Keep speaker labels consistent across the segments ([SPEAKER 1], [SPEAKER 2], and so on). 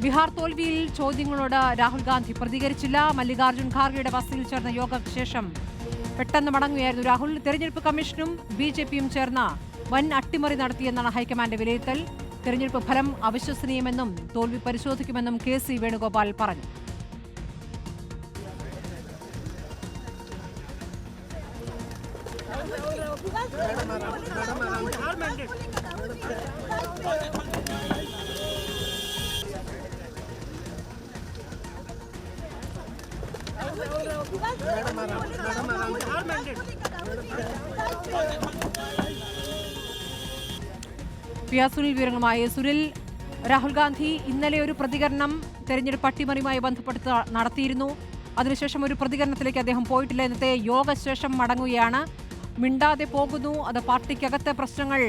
[SPEAKER 1] ബീഹാർ തോൽവിയിൽ ചോദ്യങ്ങളോട് രാഹുൽ ഗാന്ധി പ്രതികരിച്ചില്ല. മല്ലികാർജ്ജുൻ ഖാർഗെയുടെ വസതിയിൽ ചേർന്ന യോഗത്തിന് ശേഷം പെട്ടെന്ന് മടങ്ങുകയായിരുന്നു രാഹുൽ. തെരഞ്ഞെടുപ്പ് കമ്മീഷനും ബിജെപിയും ചേർന്ന വൻ അട്ടിമറി നടത്തിയെന്നാണ് ഹൈക്കമാൻഡ് വിലയിരുത്തൽ. തെരഞ്ഞെടുപ്പ് ഫലം അവിശ്വസനീയമെന്നും തോൽവി പരിശോധിക്കുമെന്നും KC വേണുഗോപാൽ പറഞ്ഞു. സുനിൽ വിവരങ്ങളുമായി. സുനിൽ, രാഹുൽ ഗാന്ധി ഇന്നലെ ഒരു പ്രതികരണം തെരഞ്ഞെടുപ്പ് അട്ടിമറിയുമായി ബന്ധപ്പെട്ട് നടത്തിയിരുന്നു. അതിനുശേഷം ഒരു പ്രതികരണത്തിലേക്ക് അദ്ദേഹം പോയിട്ടില്ല. ഇന്നത്തെ യോഗശേഷം മടങ്ങുകയാണ്. മിണ്ടാതെ പോകുന്നു. അത് പാർട്ടിക്കകത്തെ പ്രശ്നങ്ങൾ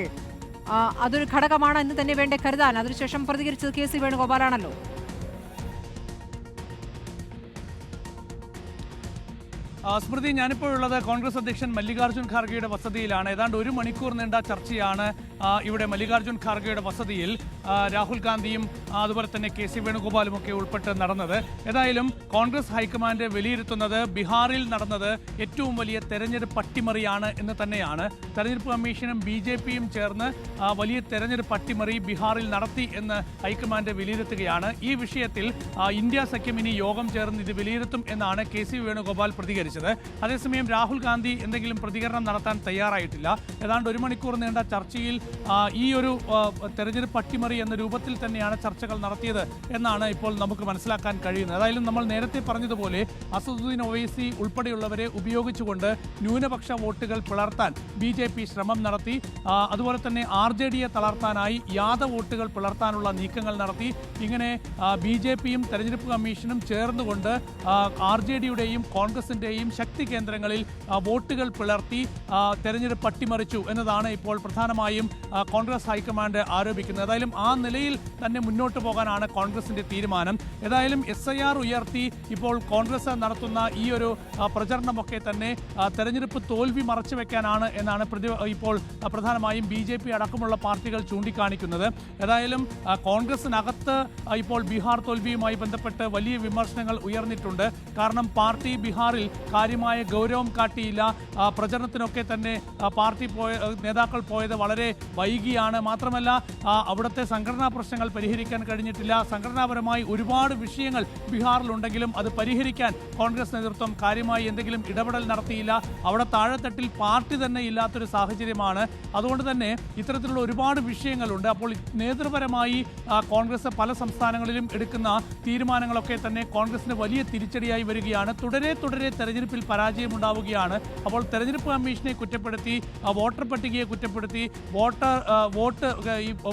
[SPEAKER 1] അതൊരു ഘടകമാണ് എന്ന് തന്നെ വേണ്ടേ കരുതാൻ. അതിനുശേഷം പ്രതികരിച്ചത് KC വേണുഗോപാലാണല്ലോ.
[SPEAKER 2] സ്മൃതി, ഞാനിപ്പോഴുള്ളത് കോൺഗ്രസ് അധ്യക്ഷൻ മല്ലികാർജ്ജുൻ ഖാർഗെയുടെ വസതിയിലാണ്. ഏതാണ്ട് 1 മണിക്കൂർ നീണ്ട ചർച്ചയാണ് ഇവിടെ മല്ലികാർജ്ജുൻ ഖാർഗെയുടെ വസതിയിൽ രാഹുൽ ഗാന്ധിയും അതുപോലെ തന്നെ KC വേണുഗോപാലും ഒക്കെ ഉൾപ്പെട്ട് നടന്നത്. ഏതായാലും കോൺഗ്രസ് ഹൈക്കമാൻഡ് വിലയിരുത്തുന്നത് ബീഹാറിൽ നടന്നത് ഏറ്റവും വലിയ തെരഞ്ഞെടുപ്പ് അട്ടിമറിയാണ് എന്ന് തന്നെയാണ്. തെരഞ്ഞെടുപ്പ് കമ്മീഷനും BJPയും ചേർന്ന് വലിയ തെരഞ്ഞെടുപ്പ് അട്ടിമറി ബീഹാറിൽ നടത്തി എന്ന് ഹൈക്കമാൻഡ് വിലയിരുത്തുകയാണ്. ഈ വിഷയത്തിൽ ഇന്ത്യ സഖ്യം ഇനി യോഗം ചേർന്ന് ഇത് വിലയിരുത്തും എന്നാണ് KC വേണുഗോപാൽ പ്രതികരിച്ചത്. അതേസമയം രാഹുൽ ഗാന്ധി എന്തെങ്കിലും പ്രതികരണം നടത്താൻ തയ്യാറായിട്ടില്ല. ഏതാണ്ട് 1 മണിക്കൂർ നീണ്ട ചർച്ചയിൽ ഈ ഒരു തെരഞ്ഞെടുപ്പ് അട്ടിമറി എന്ന രൂപത്തിൽ തന്നെയാണ് ചർച്ചകൾ നടത്തിയത് എന്നാണ് ഇപ്പോൾ നമുക്ക് മനസ്സിലാക്കാൻ കഴിയുന്നത്. ഏതായാലും നമ്മൾ നേരത്തെ പറഞ്ഞതുപോലെ അസദുദ്ദീൻ ഒവൈസി ഉൾപ്പെടെയുള്ളവരെ ഉപയോഗിച്ചുകൊണ്ട് ന്യൂനപക്ഷ വോട്ടുകൾ പിളർത്താൻ BJP ശ്രമം നടത്തി. അതുപോലെ തന്നെ RJDയെ തളർത്താനായി യാദവ് വോട്ടുകൾ പിളർത്താനുള്ള നീക്കങ്ങൾ നടത്തി. ഇങ്ങനെ BJPയും തെരഞ്ഞെടുപ്പ് കമ്മീഷനും ചേർന്നുകൊണ്ട് RJDയുടെയും കോൺഗ്രസിൻ്റെയും ശക്തി കേന്ദ്രങ്ങളിൽ വോട്ടുകൾ പിളർത്തി തെരഞ്ഞെടുപ്പ് അട്ടിമറിച്ചു എന്നതാണ് ഇപ്പോൾ പ്രധാനമായും കോൺഗ്രസ് ഹൈക്കമാൻഡ് ആരോപിക്കുന്നത്. ഏതായാലും ആ നിലയിൽ തന്നെ മുന്നോട്ട് പോകാനാണ് കോൺഗ്രസിന്റെ തീരുമാനം. ഏതായാലും SIR ഉയർത്തി ഇപ്പോൾ കോൺഗ്രസ് നടത്തുന്ന ഈ ഒരു പ്രചരണമൊക്കെ തന്നെ തെരഞ്ഞെടുപ്പ് തോൽവി മറച്ചുവെക്കാനാണ് എന്നാണ് ഇപ്പോൾ പ്രധാനമായും BJP അടക്കമുള്ള പാർട്ടികൾ ചൂണ്ടിക്കാണിക്കുന്നത്. ഏതായാലും കോൺഗ്രസിനകത്ത് ഇപ്പോൾ ബീഹാർ തോൽവിയുമായി ബന്ധപ്പെട്ട് വലിയ വിമർശനങ്ങൾ ഉയർന്നിട്ടുണ്ട്. കാരണം പാർട്ടി ബീഹാറിൽ കാര്യമായ ഗൗരവം കാട്ടിയില്ല. പ്രചരണത്തിനൊക്കെ തന്നെ പാർട്ടി നേതാക്കൾ പോയത് വളരെ വൈകിയാണ്. മാത്രമല്ല അവിടുത്തെ സംഘടനാ പ്രശ്നങ്ങൾ പരിഹരിക്കാൻ കഴിഞ്ഞിട്ടില്ല. സംഘടനാപരമായി ഒരുപാട് വിഷയങ്ങൾ ബീഹാറിലുണ്ടെങ്കിലും അത് പരിഹരിക്കാൻ കോൺഗ്രസ് നേതൃത്വം കാര്യമായി എന്തെങ്കിലും ഇടപെടൽ നടത്തിയില്ല. അവിടെ താഴെത്തട്ടിൽ പാർട്ടി തന്നെ ഇല്ലാത്തൊരു സാഹചര്യമാണ്. അതുകൊണ്ട് തന്നെ ഇത്തരത്തിലുള്ള ഒരുപാട് വിഷയങ്ങളുണ്ട്. അപ്പോൾ നേതൃപരമായി കോൺഗ്രസ് പല സംസ്ഥാനങ്ങളിലും എടുക്കുന്ന തീരുമാനങ്ങളൊക്കെ തന്നെ കോൺഗ്രസിന് വലിയ തിരിച്ചടിയായി വരികയാണ്. തുടരെ തെരഞ്ഞെടുപ്പിൽ പരാജയമുണ്ടാവുകയാണ്. അപ്പോൾ തെരഞ്ഞെടുപ്പ് കമ്മീഷനെ കുറ്റപ്പെടുത്തി, വോട്ടർ പട്ടികയെ കുറ്റപ്പെടുത്തി,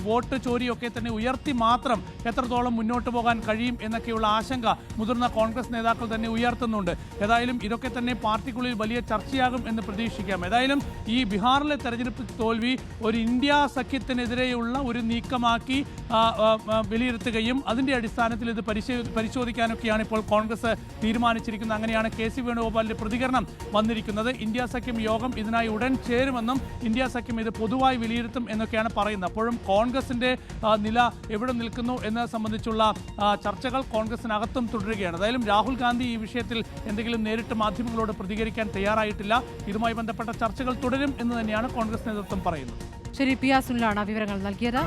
[SPEAKER 2] വോട്ട് ചോരിയൊക്കെ തന്നെ ഉയർത്തി മാത്രം എത്രത്തോളം മുന്നോട്ട് പോകാൻ കഴിയും എന്നൊക്കെയുള്ള ആശങ്ക മുതിർന്ന കോൺഗ്രസ് നേതാക്കൾ തന്നെ ഉയർത്തുന്നുണ്ട്. ഏതായാലും ഇതൊക്കെ തന്നെ പാർട്ടിക്കുള്ളിൽ വലിയ ചർച്ചയാകും എന്ന് പ്രതീക്ഷിക്കാം. ഏതായാലും ഈ ബീഹാറിലെ തെരഞ്ഞെടുപ്പ് തോൽവി ഒരു ഇന്ത്യ സഖ്യത്തിനെതിരെയുള്ള ഒരു നീക്കമാക്കി വിലയിരുത്തുകയും അതിൻ്റെ അടിസ്ഥാനത്തിൽ ഇത് പരിശോധിക്കാനൊക്കെയാണ് ഇപ്പോൾ കോൺഗ്രസ് തീരുമാനിച്ചിരിക്കുന്നത്. അങ്ങനെയാണ് KC വേണുഗോപാലിന്റെ പ്രതികരണം വന്നിരിക്കുന്നത്. ഇന്ത്യ സഖ്യം യോഗം ഇതിനായി ഉടൻ ചേരുമെന്നും ഇന്ത്യ സഖ്യം ഇത് പൊതുവായി വിലയിരുത്തും എന്നൊക്കെയാണ് പറയുന്നത്. അപ്പോഴും കോൺഗ്രസിന്റെ നില എവിടെ നിൽക്കുന്നു എന്നത് സംബന്ധിച്ചുള്ള ചർച്ചകൾ കോൺഗ്രസിനകത്തും തുടരുകയാണ്. ഏതായാലും രാഹുൽ ഗാന്ധി ഈ വിഷയത്തിൽ എന്തെങ്കിലും നേരിട്ട് മാധ്യമങ്ങളോട് പ്രതികരിക്കാൻ തയ്യാറായിട്ടില്ല. ഇതുമായി ബന്ധപ്പെട്ട ചർച്ചകൾ തുടരും എന്ന് തന്നെയാണ് കോൺഗ്രസ് നേതൃത്വം പറയുന്നത്.
[SPEAKER 1] ശരി, സുനിലാണ് വിവരങ്ങൾ നൽകിയത്.